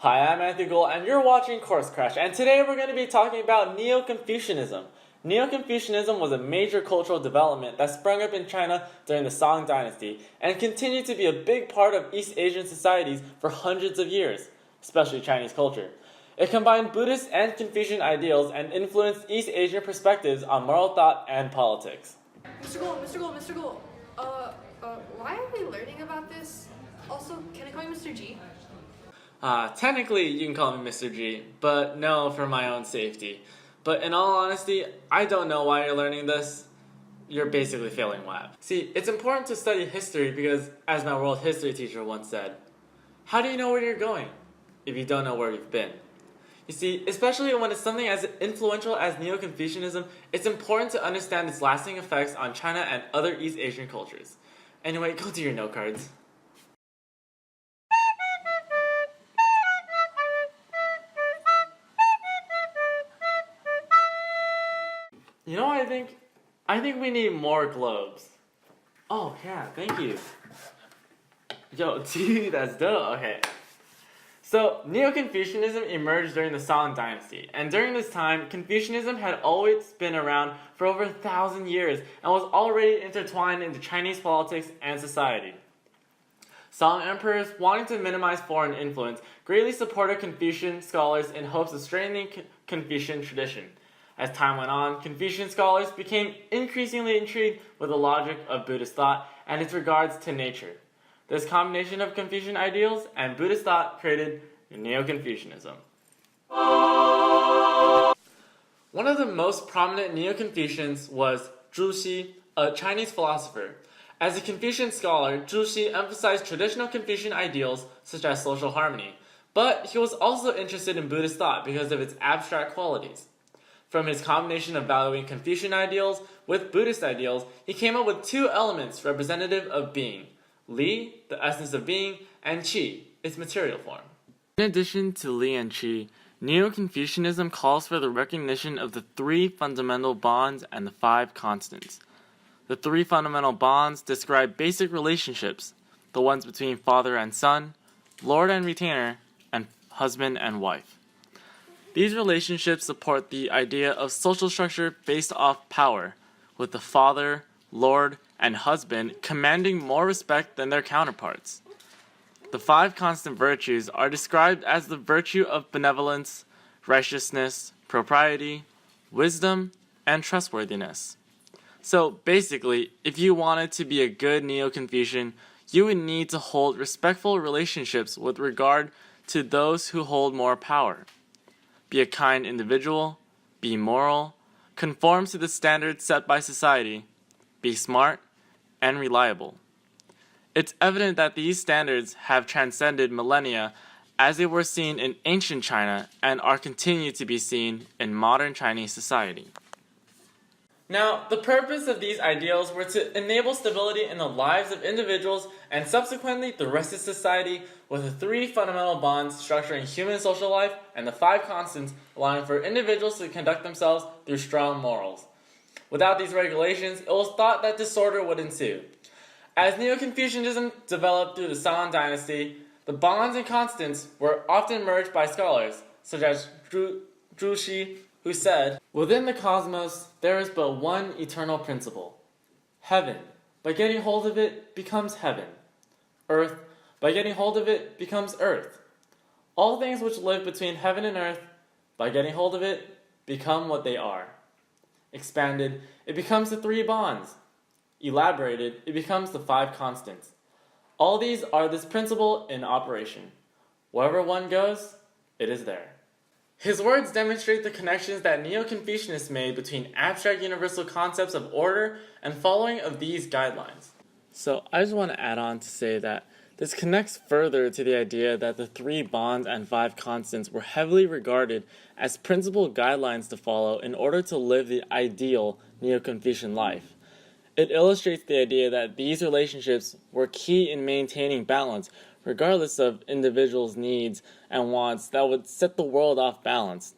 Hi, I'm Matthew Gould, and you're watching Course Crash, and today we're going to be talking about Neo-Confucianism. Neo-Confucianism was a major cultural development that sprung up in China during the Song dynasty, and continued to be a big part of East Asian societies for hundreds of years, especially Chinese culture. It combined Buddhist and Confucian ideals and influenced East Asian perspectives on moral thought and politics. Mr. Gold, why are we learning about this? Also, can I call you Mr. G? Technically, you can call me Mr. G, but no, for my own safety. But in all honesty, I don't know why you're learning this. You're basically failing WHAP. See, it's important to study history because, as my world history teacher once said, how do you know where you're going if you don't know where you've been? You see, especially when it's something as influential as Neo-Confucianism, it's important to understand its lasting effects on China and other East Asian cultures. Anyway, go do your note cards. You know what I think? I think we need more globes. Oh, yeah, thank you. Yo, dude, that's dope. Okay. So, Neo-Confucianism emerged during the Song dynasty, and during this time, Confucianism had always been around for over 1,000 years and was already intertwined into Chinese politics and society. Song emperors, wanting to minimize foreign influence, greatly supported Confucian scholars in hopes of strengthening Confucian tradition. As time went on, Confucian scholars became increasingly intrigued with the logic of Buddhist thought and its regards to nature. This combination of Confucian ideals and Buddhist thought created Neo-Confucianism. One of the most prominent Neo-Confucians was Zhu Xi, a Chinese philosopher. As a Confucian scholar, Zhu Xi emphasized traditional Confucian ideals such as social harmony, but he was also interested in Buddhist thought because of its abstract qualities. From his combination of valuing Confucian ideals with Buddhist ideals, he came up with two elements representative of being: Li, the essence of being, and Qi, its material form. In addition to Li and Qi, Neo-Confucianism calls for the recognition of the three fundamental bonds and the five constants. The three fundamental bonds describe basic relationships, the ones between father and son, lord and retainer, and husband and wife. These relationships support the idea of social structure based off power, with the father, lord, and husband commanding more respect than their counterparts. The five constant virtues are described as the virtue of benevolence, righteousness, propriety, wisdom, and trustworthiness. So basically, if you wanted to be a good Neo-Confucian, you would need to hold respectful relationships with regard to those who hold more power. Be a kind individual, be moral, conform to the standards set by society, be smart, and reliable. It's evident that these standards have transcended millennia as they were seen in ancient China and are continued to be seen in modern Chinese society. Now, the purpose of these ideals were to enable stability in the lives of individuals and subsequently the rest of society, with the three fundamental bonds structuring human social life and the five constants allowing for individuals to conduct themselves through strong morals. Without these regulations, it was thought that disorder would ensue. As Neo-Confucianism developed through the Song dynasty, the bonds and constants were often merged by scholars, such as Zhu Xi, who said, "Within the cosmos, there is but one eternal principle. Heaven, by getting hold of it, becomes heaven. Earth, by getting hold of it, becomes earth. All things which live between heaven and earth, by getting hold of it, become what they are. Expanded, it becomes the three bonds. Elaborated, it becomes the five constants. All these are this principle in operation. Wherever one goes, it is there." His words demonstrate the connections that Neo-Confucianists made between abstract universal concepts of order and following of these guidelines. So I just want to add on to say that this connects further to the idea that the three bonds and five constants were heavily regarded as principal guidelines to follow in order to live the ideal Neo-Confucian life. It illustrates the idea that these relationships were key in maintaining balance, regardless of individuals' needs and wants that would set the world off balance.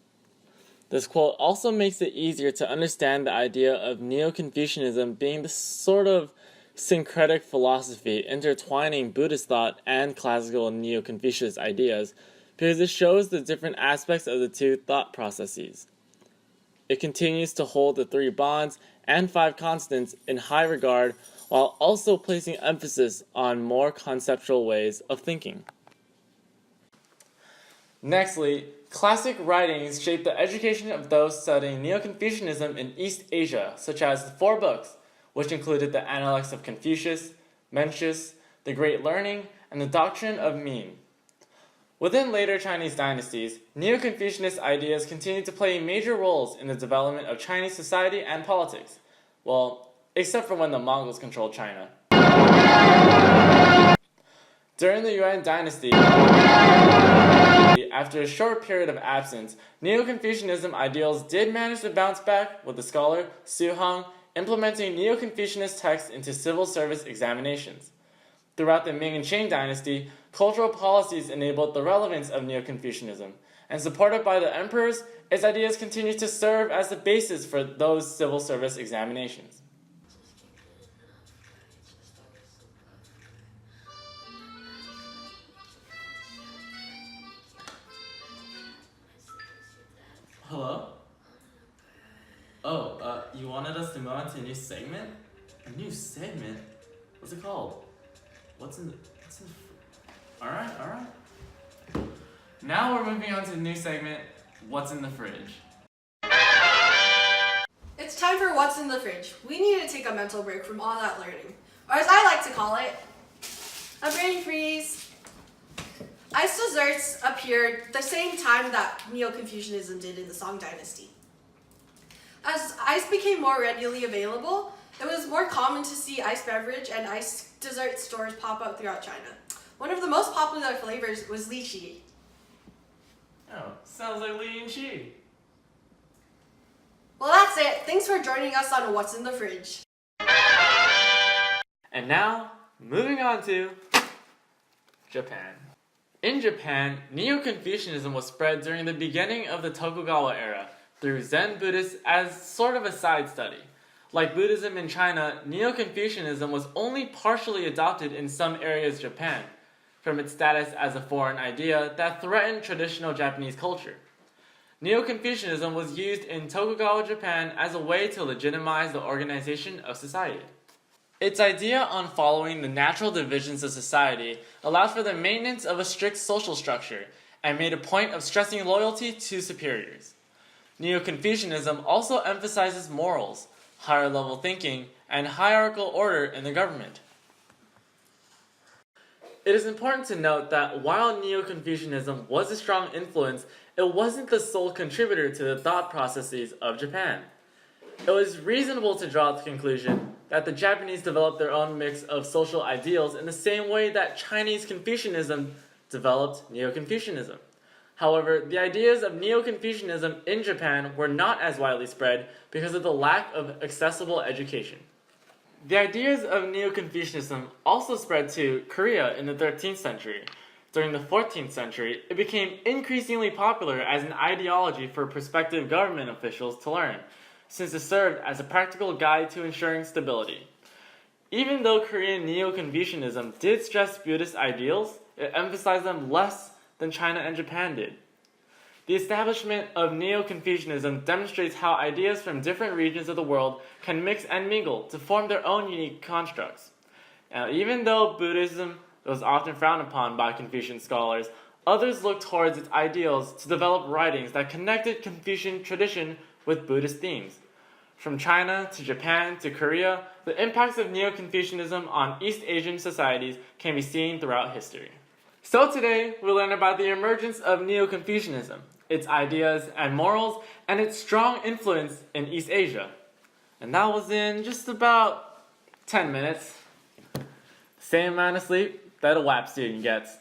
This quote also makes it easier to understand the idea of Neo-Confucianism being this sort of syncretic philosophy intertwining Buddhist thought and classical Neo-Confucius ideas, because it shows the different aspects of the two thought processes. It continues to hold the 3 bonds and 5 constants in high regard while also placing emphasis on more conceptual ways of thinking. Nextly, classic writings shaped the education of those studying Neo-Confucianism in East Asia, such as the 4 books, which included the Analects of Confucius, Mencius, the Great Learning, and the Doctrine of Mean. Within later Chinese dynasties, Neo-Confucianist ideas continued to play major roles in the development of Chinese society and politics. Well, except for when the Mongols controlled China. During the Yuan dynasty, after a short period of absence, Neo-Confucianism ideals did manage to bounce back, with the scholar Su Heng implementing Neo-Confucianist texts into civil service examinations. Throughout the Ming and Qing dynasty, cultural policies enabled the relevance of Neo-Confucianism, and supported by the emperors, its ideas continued to serve as the basis for those civil service examinations. Hello? Oh, you wanted us to move on to a new segment? A new segment? What's it called? Alright. Now we're moving on to the new segment, What's in the Fridge? It's time for What's in the Fridge. We need to take a mental break from all that learning. Or as I like to call it, a brain freeze. Ice desserts appeared the same time that Neo-Confucianism did in the Song Dynasty. As ice became more readily available, it was more common to see ice beverage and ice dessert stores pop up throughout China. One of the most popular flavors was lychee. Oh, sounds like Li and Chi. Well, that's it. Thanks for joining us on What's in the Fridge. And now, moving on to Japan. In Japan, Neo-Confucianism was spread during the beginning of the Tokugawa era through Zen Buddhists as sort of a side study. Like Buddhism in China, Neo-Confucianism was only partially adopted in some areas of Japan, from its status as a foreign idea that threatened traditional Japanese culture. Neo-Confucianism was used in Tokugawa Japan as a way to legitimize the organization of society. Its idea on following the natural divisions of society allowed for the maintenance of a strict social structure and made a point of stressing loyalty to superiors. Neo-Confucianism also emphasizes morals, higher-level thinking, and hierarchical order in the government. It is important to note that while Neo-Confucianism was a strong influence, it wasn't the sole contributor to the thought processes of Japan. It was reasonable to draw the conclusion that the Japanese developed their own mix of social ideals in the same way that Chinese Confucianism developed Neo-Confucianism. However, the ideas of Neo-Confucianism in Japan were not as widely spread because of the lack of accessible education. The ideas of Neo-Confucianism also spread to Korea in the 13th century. During the 14th century, it became increasingly popular as an ideology for prospective government officials to learn, since it served as a practical guide to ensuring stability. Even though Korean Neo-Confucianism did stress Buddhist ideals, it emphasized them less than China and Japan did. The establishment of Neo-Confucianism demonstrates how ideas from different regions of the world can mix and mingle to form their own unique constructs. Now, even though Buddhism was often frowned upon by Confucian scholars, others looked towards its ideals to develop writings that connected Confucian tradition with Buddhist themes. From China to Japan to Korea, the impacts of Neo-Confucianism on East Asian societies can be seen throughout history. So today, we learn about the emergence of Neo-Confucianism, its ideas and morals, and its strong influence in East Asia. And that was in just about 10 minutes. Same amount of sleep that a WHAP student gets.